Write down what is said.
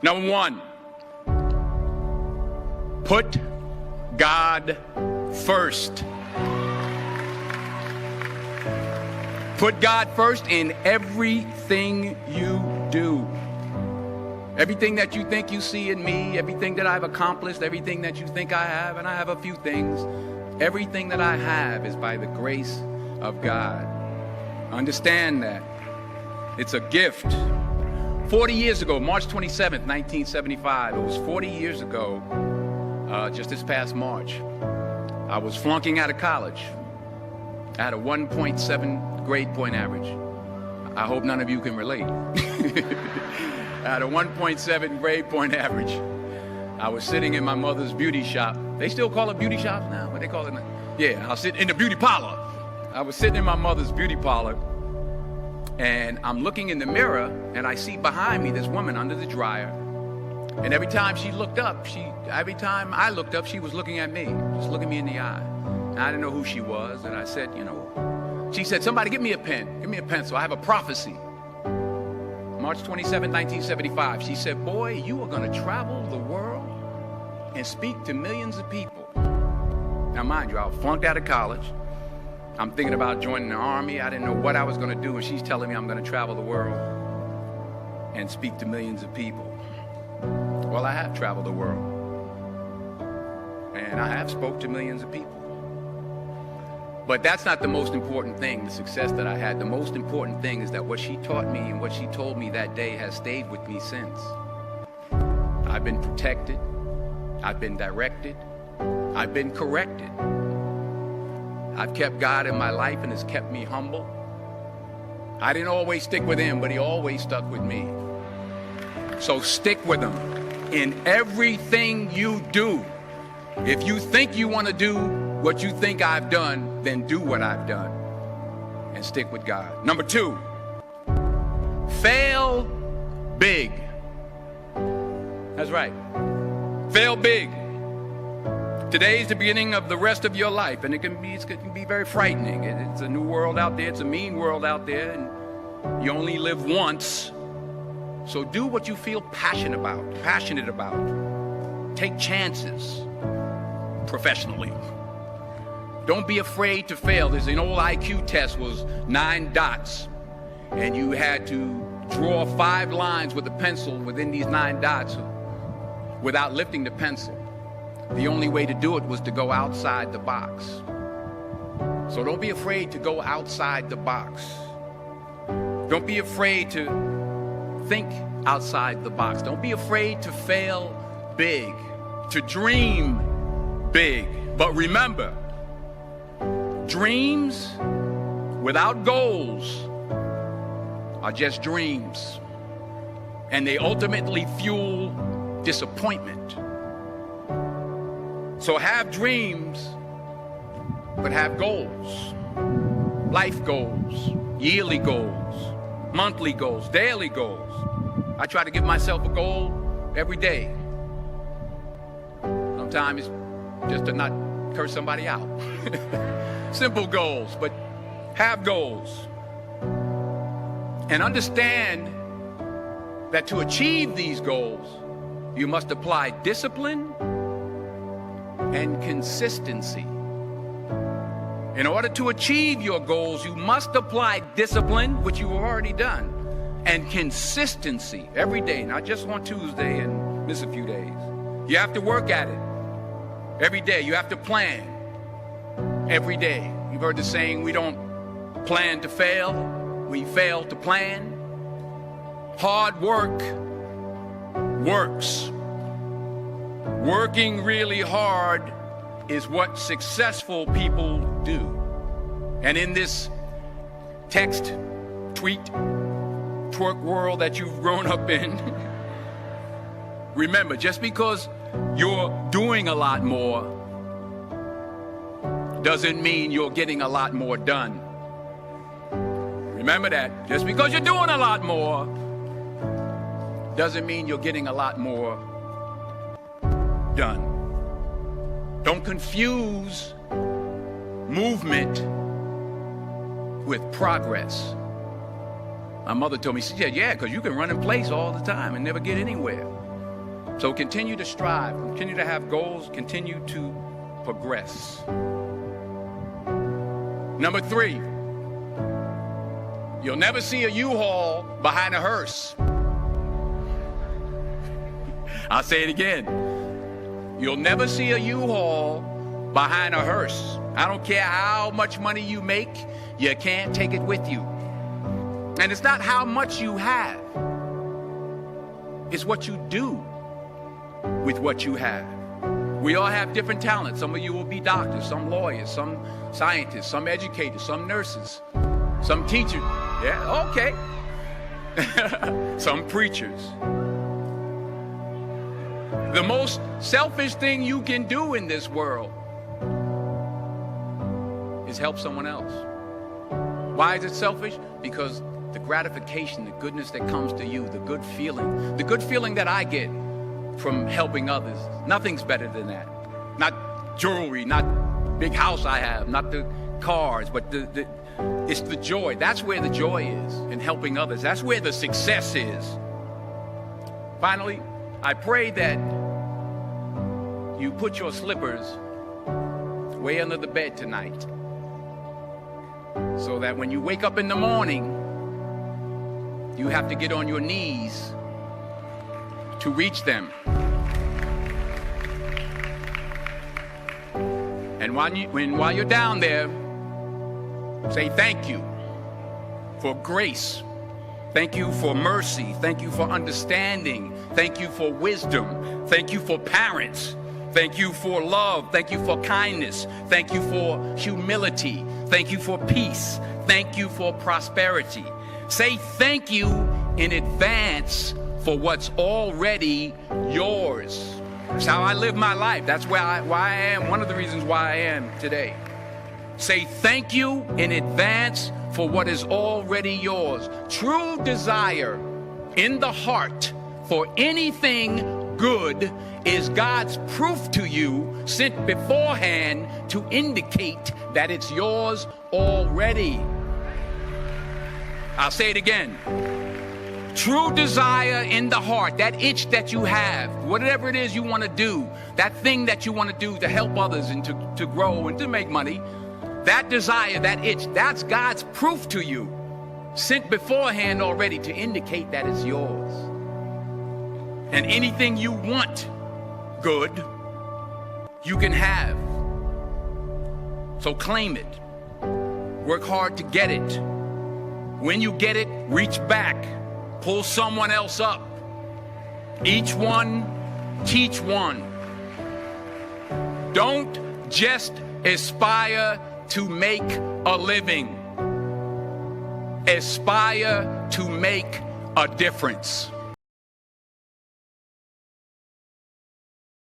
Number one, put God first. Put God first in everything you do. Everything that you think you see in me, everything that I've accomplished, everything that you think I have, and I have a few things, everything that I have is by the grace of God. Understand that. It's a gift. 40 years ago, March 27th, 1975, it was 40 years ago, just this past March, I was flunking out of college. I had a 1.7 grade point average. I hope none of you can relate. I had a 1.7 grade point average. I was sitting in my mother's beauty shop. They still call it beauty shops now? What they call it now? Yeah, I was sitting in the beauty parlor. I was sitting in my mother's beauty parlor, and I'm looking in the mirror, and I see behind me this woman under the dryer. And every time she looked up, every time I looked up, she was looking at me, just looking me in the eye. And I didn't know who she was, and I said, she said, somebody give me a pen, give me a pencil, I have a prophecy. March 27, 1975, she said, boy, you are going to travel the world and speak to millions of people. Now, mind you, I was flunked out of college. I'm thinking about joining the army. I didn't know what I was going to do, and she's telling me I'm going to travel the world and speak to millions of people. Well, I have traveled the world, and I have spoke to millions of people. But that's not the most important thing, the success that I had. The most important thing is that what she taught me and what she told me that day has stayed with me since. I've been protected. I've been directed. I've been corrected. I've kept God in my life, and it's kept me humble. I didn't always stick with him, but he always stuck with me. So stick with him in everything you do. If you think you want to do what you think I've done, then do what I've done and stick with God. Number two, fail big. That's right. Fail big. Today's the beginning of the rest of your life, and it can be very frightening. It's a new world out there. It's a mean world out there, and you only live once. So do what you feel passionate about. Take chances professionally. Don't be afraid to fail. There's an old IQ test, was 9 dots, and you had to draw 5 lines with a pencil within these 9 dots without lifting the pencil. The only way to do it was to go outside the box. So don't be afraid to go outside the box. Don't be afraid to think outside the box. Don't be afraid to fail big, to dream big. But remember, dreams without goals are just dreams, and they ultimately fuel disappointment. So have dreams, but have goals. Life goals, yearly goals, monthly goals, daily goals. I try to give myself a goal every day. Sometimes it's just to not curse somebody out. Simple goals, but have goals. And understand that to achieve these goals, you must apply discipline and consistency. In order to achieve your goals, you must apply discipline, which you've already done, and consistency every day, not just on Tuesday and miss a few days. You have to work at it every day. You have to plan every day. You've heard the saying, we don't plan to fail, we fail to plan. Hard work works. Working really hard is what successful people do. And in this text, tweet, twerk world that you've grown up in, remember, just because you're doing a lot more doesn't mean you're getting a lot more done. Remember that. Just because you're doing a lot more doesn't mean you're getting a lot more done. Don't confuse movement with progress. My mother told me, she said, yeah, because you can run in place all the time and never get anywhere. So continue to strive, continue to have goals, continue to progress. Number 3, you'll never see a U-Haul behind a hearse. I'll say it again. You'll never see a U-Haul behind a hearse. I don't care how much money you make, you can't take it with you. And it's not how much you have. It's what you do with what you have. We all have different talents. Some of you will be doctors, some lawyers, some scientists, some educators, some nurses, some teachers. Yeah, okay. Some preachers. The most selfish thing you can do in this world is help someone else. Why is it selfish? Because the gratification, the goodness that comes to you, the good feeling that I get from helping others, nothing's better than that. Not jewelry, not big house I have, not the cars, but it's the joy. That's where the joy is, in helping others. That's where the success is. Finally, I pray that you put your slippers way under the bed tonight, so that when you wake up in the morning, you have to get on your knees to reach them. And while you're down there, say thank you for grace. Thank you for mercy. Thank you for understanding. Thank you for wisdom. Thank you for parents. Thank you for love. Thank you for kindness. Thank you for humility. Thank you for peace. Thank you for prosperity. Say thank you in advance for what's already yours. That's how I live my life. That's why I am, one of the reasons why I am today. Say thank you in advance for what is already yours. True desire in the heart for anything good is God's proof to you, sent beforehand to indicate that it's yours already. I'll say it again. True desire in the heart, that itch that you have, whatever it is you want to do, that thing that you want to do to help others and to grow and to make money, that desire, that itch, that's God's proof to you, sent beforehand already to indicate that it's yours. And anything you want good, you can have. So claim it. Work hard to get it. When you get it, reach back. Pull someone else up. Each one, teach one. Don't just aspire to make a living. Aspire to make a difference.